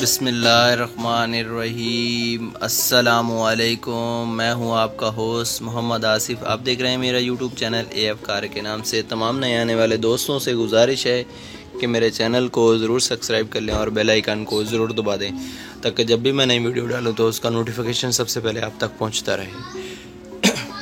बिस्मिल्लाहिर्रहमानिर्रहीम। अस्सलामुअलैकुम। मैं हूं आपका होस्ट मोहम्मद आसिफ। आप देख रहे हैं मेरा यूट्यूब चैनल AF कार के नाम से। तमाम नए आने वाले दोस्तों से गुजारिश है कि मेरे चैनल को ज़रूर सब्सक्राइब कर लें और बेल आइकन को ज़रूर दबा दें ताकि जब भी मैं नई वीडियो डालूं तो उसका नोटिफिकेशन सबसे पहले आप तक पहुंचता रहे।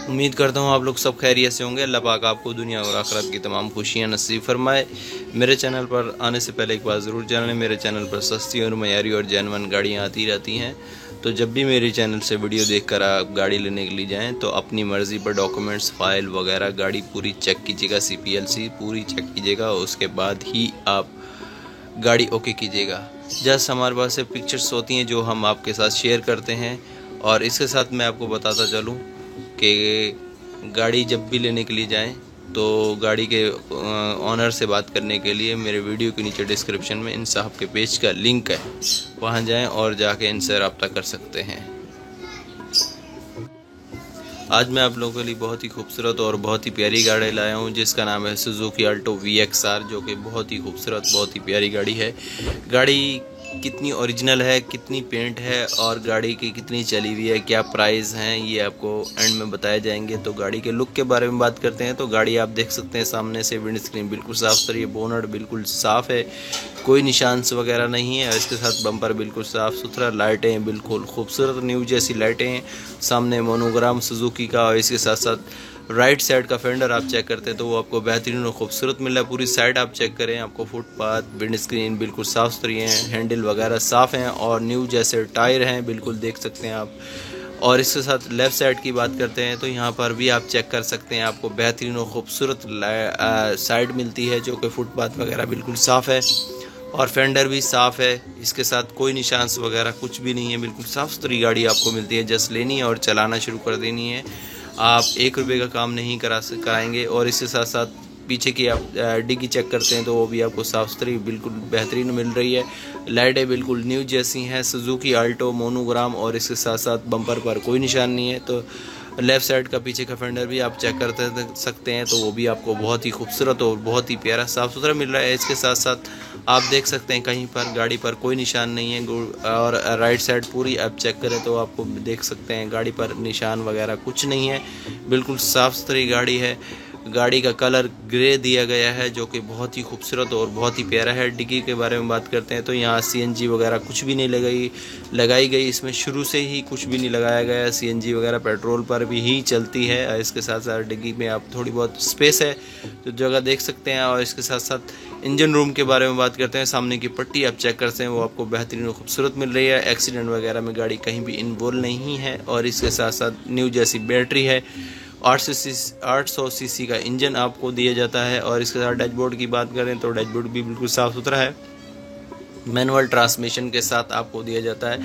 उम्मीद करता हूँ आप लोग सब खैरियत से होंगे। अल्लाह पाक आपको दुनिया और आखिरत की तमाम खुशियाँ नसीब फरमाए। मेरे चैनल पर आने से पहले एक बात ज़रूर जान लें, मेरे चैनल पर सस्ती और मयारी और जेन्युइन गाड़ियाँ आती रहती हैं। तो जब भी मेरे चैनल से वीडियो देखकर आप गाड़ी लेने के लिए जाएं तो अपनी मर्ज़ी पर डॉक्यूमेंट्स, फाइल वगैरह गाड़ी पूरी चेक कीजिएगा, CPLC पूरी चेक कीजिएगा। उसके बाद ही आप गाड़ी ओके कीजिएगा। जस्ट हमारे पास से पिक्चर्स होती हैं जो हम आपके साथ शेयर करते हैं। और इसके साथ मैं आपको बताता चलूँ कि गाड़ी जब भी लेने के लिए जाएं तो गाड़ी के ऑनर से बात करने के लिए मेरे वीडियो के नीचे डिस्क्रिप्शन में इन साहब के पेज का लिंक है, वहां जाएं और जाके इनसे रब्ता कर सकते हैं। आज मैं आप लोगों के लिए बहुत ही खूबसूरत और बहुत ही प्यारी गाड़ी लाया हूं जिसका नाम है सुजुकी अल्टो VXR, जो कि बहुत ही खूबसूरत, बहुत ही प्यारी गाड़ी है। गाड़ी कितनी ओरिजिनल है, कितनी पेंट है और गाड़ी की कितनी चली हुई है, क्या प्राइस हैं, ये आपको एंड में बताए जाएंगे। तो गाड़ी के लुक के बारे में बात करते हैं तो गाड़ी आप देख सकते हैं सामने से विंड स्क्रीन बिल्कुल साफ सुथरी है, बोनट बिल्कुल साफ़ है, कोई निशान वगैरह नहीं है। इसके साथ बम्पर बिल्कुल साफ़ सुथरा, लाइटें बिल्कुल खूबसूरत न्यू जैसी लाइटें हैं, सामने मोनोग्राम सुजुकी का। और इसके साथ साथ राइट साइड का फेंडर आप चेक करते हैं तो वो आपको बेहतरीन और खूबसूरत मिल रहा है। पूरी साइड आप चेक करें, आपको फुटपाथ, विंड स्क्रीन बिल्कुल साफ़ सुथरी हैं, हैंडल वगैरह साफ़ हैं और न्यू जैसे टायर हैं, बिल्कुल देख सकते हैं आप। और इसके साथ लेफ़्ट साइड की बात करते हैं तो यहाँ पर भी आप चेक कर सकते हैं, आपको बेहतरीन और ख़ूबसूरत साइड मिलती है जो कि फुटपाथ वगैरह बिल्कुल साफ़ है और फेंडर भी साफ़ है। इसके साथ कोई निशान वगैरह कुछ भी नहीं है, बिल्कुल साफ़ सुथरी गाड़ी आपको मिलती है। जस्ट लेनी है और चलाना शुरू कर देनी है, आप 1 रुपये का काम नहीं कराएंगे। और इसके साथ साथ पीछे की आप डिग्गी चेक करते हैं तो वो भी आपको साफ़ सुथरी बिल्कुल बेहतरीन मिल रही है। लाइटें बिल्कुल न्यू जैसी हैं, सुजुकी अल्टो मोनोग्राम। और इसके साथ साथ बम्पर पर कोई निशान नहीं है। तो लेफ़्ट साइड का पीछे का फेंडर भी आप चेक कर सकते हैं तो वो भी आपको बहुत ही खूबसूरत और बहुत ही प्यारा साफ़ सुथरा मिल रहा है। इसके साथ साथ आप देख सकते हैं कहीं पर गाड़ी पर कोई निशान नहीं है। और राइट साइड पूरी आप चेक करें तो आपको देख सकते हैं गाड़ी पर निशान वगैरह कुछ नहीं है, बिल्कुल साफ़ सुथरी गाड़ी है। गाड़ी का कलर ग्रे दिया गया है जो कि बहुत ही खूबसूरत और बहुत ही प्यारा है। डिग्गी के बारे में बात करते हैं तो यहाँ CNG वगैरह कुछ भी नहीं लगाई गई, इसमें शुरू से ही कुछ भी नहीं लगाया गया। CNG वगैरह पेट्रोल पर भी ही चलती है। इसके साथ साथ डिग्गी में आप थोड़ी बहुत स्पेस है तो जगह देख सकते हैं। और इसके साथ साथ इंजन रूम के बारे में बात करते हैं, सामने की पट्टी आप चेक करते हैं वो आपको बेहतरीन और खूबसूरत मिल रही है। एक्सीडेंट वगैरह में गाड़ी कहीं भी इन्वॉल्व नहीं है। और इसके साथ साथ न्यू जैसी बैटरी है, 800 सीसी का इंजन आपको दिया जाता है। और इसके साथ डैशबोर्ड की बात करें तो डैशबोर्ड भी बिल्कुल साफ़ सुथरा है, मैनुअल ट्रांसमिशन के साथ आपको दिया जाता है।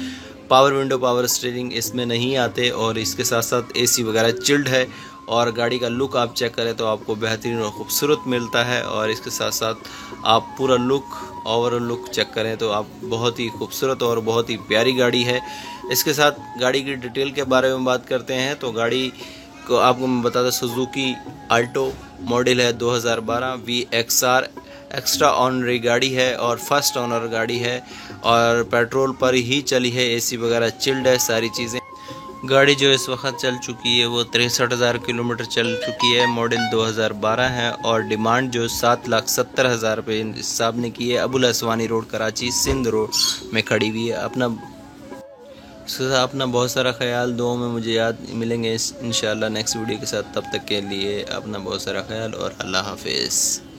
पावर विंडो, पावर स्टीयरिंग इसमें नहीं आते। और इसके साथ साथ AC वगैरह चिल्ड है। और गाड़ी का लुक आप चेक करें तो आपको बेहतरीन और ख़ूबसूरत मिलता है। और इसके साथ साथ आप पूरा लुक, ओवरऑल लुक चेक करें तो आप बहुत ही खूबसूरत और बहुत ही प्यारी गाड़ी है। इसके साथ गाड़ी की डिटेल के बारे में बात करते हैं तो गाड़ी को आपको मैं बताता, सुजुकी अल्टो मॉडल है 2012 VXR, एक्स्ट्रा ऑनरी गाड़ी है और फर्स्ट ऑनर गाड़ी है और पेट्रोल पर ही चली है, AC वगैरह चिल्ड है, सारी चीज़ें। गाड़ी जो इस वक्त चल चुकी है वो 63,000 किलोमीटर चल चुकी है। मॉडल 2012 है और डिमांड जो 7,70,000 रुपये साहब ने की है। अबुल असवानी रोड, कराची, सिंध रोड में खड़ी हुई है। अपना बहुत सारा ख्याल, दुआओं में मुझे याद मिलेंगे इंशाल्लाह नेक्स्ट वीडियो के साथ। तब तक के लिए अपना बहुत सारा ख्याल और अल्लाह हाफिज़।